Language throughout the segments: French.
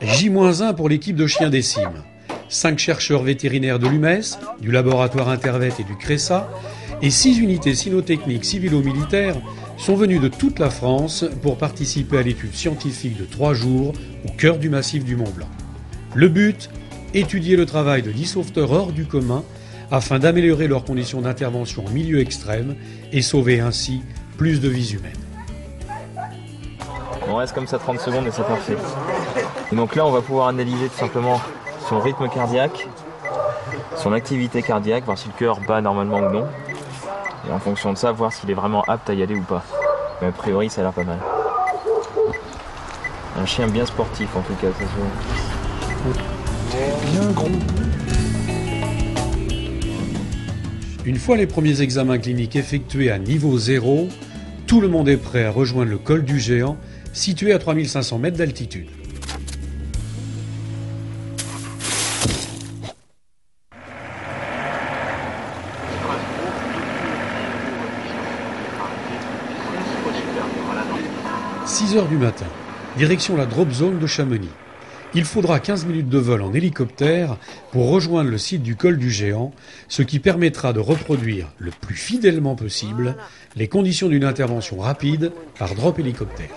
J-1 pour l'équipe de chiens des cimes. 5 chercheurs vétérinaires de l'UMES, du laboratoire Intervet et du CRESA, et 6 unités cynotechniques civilo-militaires sont venus de toute la France pour participer à l'étude scientifique de 3 jours au cœur du massif du Mont Blanc. Le but, étudier le travail de 10 sauveteurs hors du commun afin d'améliorer leurs conditions d'intervention en milieu extrême et sauver ainsi plus de vies humaines. On reste comme ça 30 secondes et c'est parfait. Et donc là, on va pouvoir analyser tout simplement son rythme cardiaque, son activité cardiaque, voir si le cœur bat normalement ou non. Et en fonction de ça, voir s'il est vraiment apte à y aller ou pas. Mais a priori, ça a l'air pas mal. Un chien bien sportif en tout cas, ça se voit. Bien gros. Une fois les premiers examens cliniques effectués à niveau 0, tout le monde est prêt à rejoindre le col du Géant, situé à 3500 mètres d'altitude. « 6 heures du matin, direction la drop zone de Chamonix. Il faudra 15 minutes de vol en hélicoptère pour rejoindre le site du col du Géant, ce qui permettra de reproduire le plus fidèlement possible les conditions d'une intervention rapide par drop hélicoptère.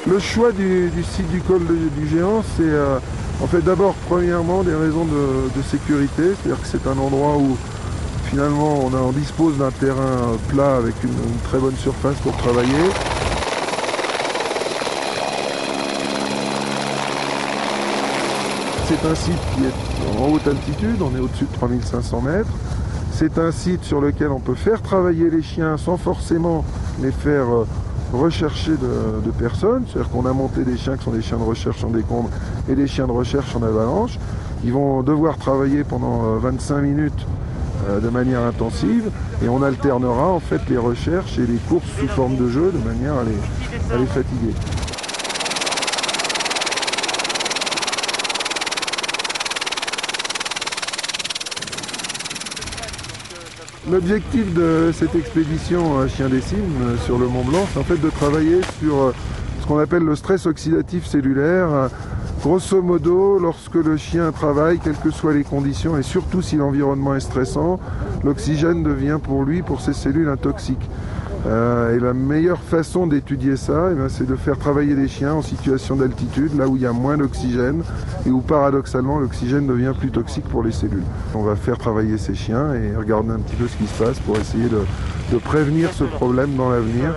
Le choix du site du col du Géant, c'est en fait d'abord, premièrement, des raisons de sécurité, c'est-à-dire que c'est un endroit où finalement on dispose d'un terrain plat avec une très bonne surface pour travailler. C'est un site qui est en haute altitude, on est au-dessus de 3500 mètres. C'est un site sur lequel on peut faire travailler les chiens sans forcément les faire rechercher de personnes. C'est-à-dire qu'on a monté des chiens qui sont des chiens de recherche en décombre et des chiens de recherche en avalanche. Ils vont devoir travailler pendant 25 minutes de manière intensive et on alternera en fait les recherches et les courses sous forme de jeu de manière à les fatiguer. L'objectif de cette expédition Chien des Cimes sur le Mont Blanc, c'est en fait de travailler sur ce qu'on appelle le stress oxydatif cellulaire. Grosso modo, lorsque le chien travaille, quelles que soient les conditions, et surtout si l'environnement est stressant, l'oxygène devient pour lui, pour ses cellules, un toxique. Et la meilleure façon d'étudier ça, c'est de faire travailler des chiens en situation d'altitude, là où il y a moins d'oxygène, et où paradoxalement l'oxygène devient plus toxique pour les cellules. On va faire travailler ces chiens et regarder un petit peu ce qui se passe pour essayer de prévenir ce problème dans l'avenir,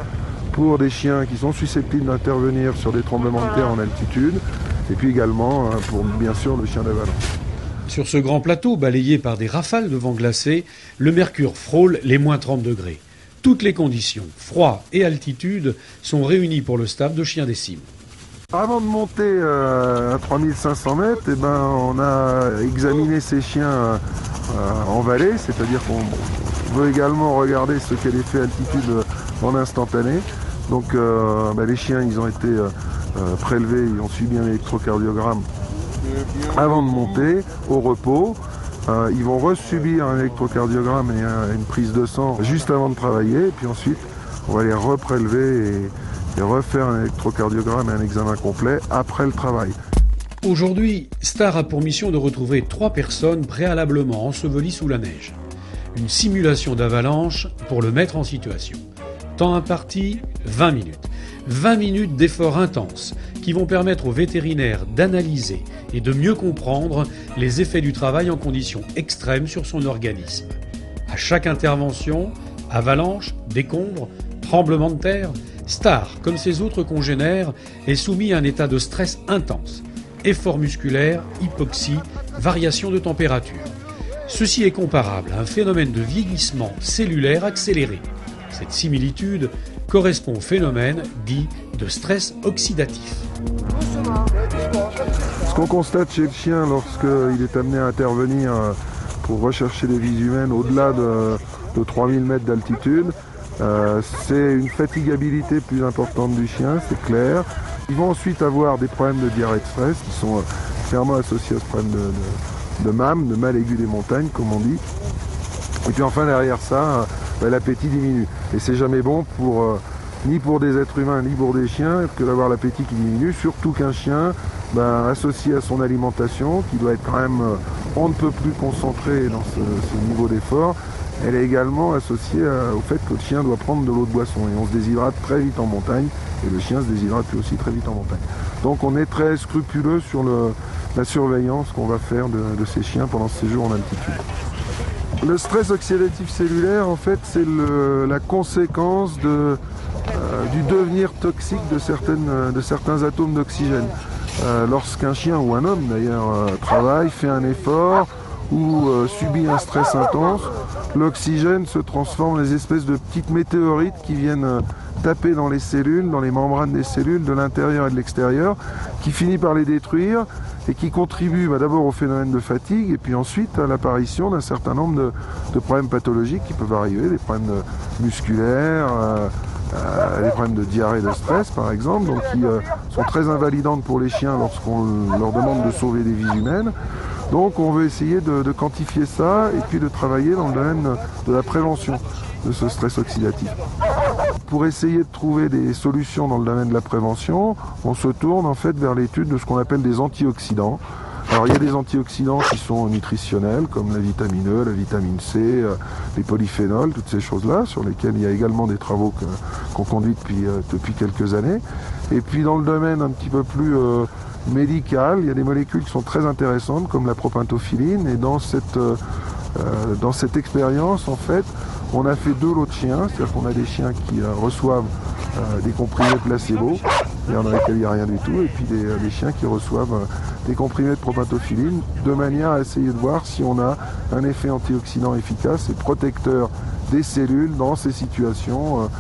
pour des chiens qui sont susceptibles d'intervenir sur des tremblements de terre en altitude, et puis également pour bien sûr le chien d'avalanche. Sur ce grand plateau balayé par des rafales de vent glacé, le mercure frôle les moins 30 degrés. Toutes les conditions, froid et altitude, sont réunies pour le staff de Chien des Cimes. Avant de monter à 3500 mètres, on a examiné ces chiens en vallée, c'est-à-dire qu'on veut également regarder ce qu'est l'effet altitude en instantané. Donc les chiens, ils ont été prélevés, ils ont subi un électrocardiogramme avant de monter, au repos. Ils vont resubir un électrocardiogramme et une prise de sang juste avant de travailler. Et puis ensuite, on va les reprélever et refaire un électrocardiogramme et un examen complet après le travail. Aujourd'hui, Star a pour mission de retrouver 3 personnes préalablement ensevelies sous la neige. Une simulation d'avalanche pour le mettre en situation. Temps imparti, 20 minutes. 20 minutes d'efforts intenses qui vont permettre aux vétérinaires d'analyser et de mieux comprendre les effets du travail en conditions extrêmes sur son organisme. À chaque intervention, avalanche, décombres, tremblement de terre, Star, comme ses autres congénères, est soumis à un état de stress intense, effort musculaire, hypoxie, variation de température. Ceci est comparable à un phénomène de vieillissement cellulaire accéléré. Cette similitude correspond au phénomène dit de stress oxydatif. Ce qu'on constate chez le chien lorsqu'il est amené à intervenir pour rechercher des vies humaines au-delà de 3000 mètres d'altitude, c'est une fatigabilité plus importante du chien, c'est clair. Ils vont ensuite avoir des problèmes de diarrhée de stress qui sont clairement associés à ce problème de MAM, de mal aigu des montagnes, comme on dit. Et puis enfin derrière ça, l'appétit diminue. Et c'est jamais bon ni pour des êtres humains ni pour des chiens que d'avoir l'appétit qui diminue, surtout qu'un chien associé à son alimentation, qui doit être quand même on ne peut plus concentré dans ce niveau d'effort, elle est également associée au fait que le chien doit prendre de l'eau de boisson. Et on se déshydrate très vite en montagne, et le chien se déshydrate lui aussi très vite en montagne. Donc on est très scrupuleux sur la surveillance qu'on va faire de ces chiens pendant ce séjour en altitude. Le stress oxydatif cellulaire, en fait, c'est la conséquence du devenir toxique de certains atomes d'oxygène. Lorsqu'un chien ou un homme d'ailleurs travaille, fait un effort ou subit un stress intense, l'oxygène se transforme en des espèces de petites météorites qui viennent taper dans les cellules, dans les membranes des cellules de l'intérieur et de l'extérieur, qui finit par les détruire et qui contribue d'abord au phénomène de fatigue et puis ensuite à l'apparition d'un certain nombre de problèmes pathologiques qui peuvent arriver, des problèmes musculaires, des problèmes de diarrhée de stress par exemple, donc qui sont très invalidantes pour les chiens lorsqu'on leur demande de sauver des vies humaines. Donc on veut essayer de quantifier ça et puis de travailler dans le domaine de la prévention de ce stress oxydatif. Pour essayer de trouver des solutions dans le domaine de la prévention, on se tourne en fait vers l'étude de ce qu'on appelle des antioxydants. Alors il y a des antioxydants qui sont nutritionnels comme la vitamine E, la vitamine C, les polyphénols, toutes ces choses-là sur lesquelles il y a également des travaux qu'on conduit depuis quelques années. Et puis dans le domaine un petit peu plus médical, il y a des molécules qui sont très intéressantes comme la propintophiline et dans cette expérience en fait on a fait 2 lots de chiens, c'est-à-dire qu'on a des chiens qui reçoivent des comprimés placebo, il y en a lesquels il n'y a rien du tout, et puis des chiens qui reçoivent des comprimés de propintophiline, de manière à essayer de voir si on a un effet antioxydant efficace et protecteur des cellules dans ces situations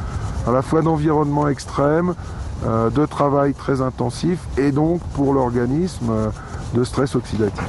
à la fois d'environnement extrême, de travail très intensif et donc pour l'organisme de stress oxydatif.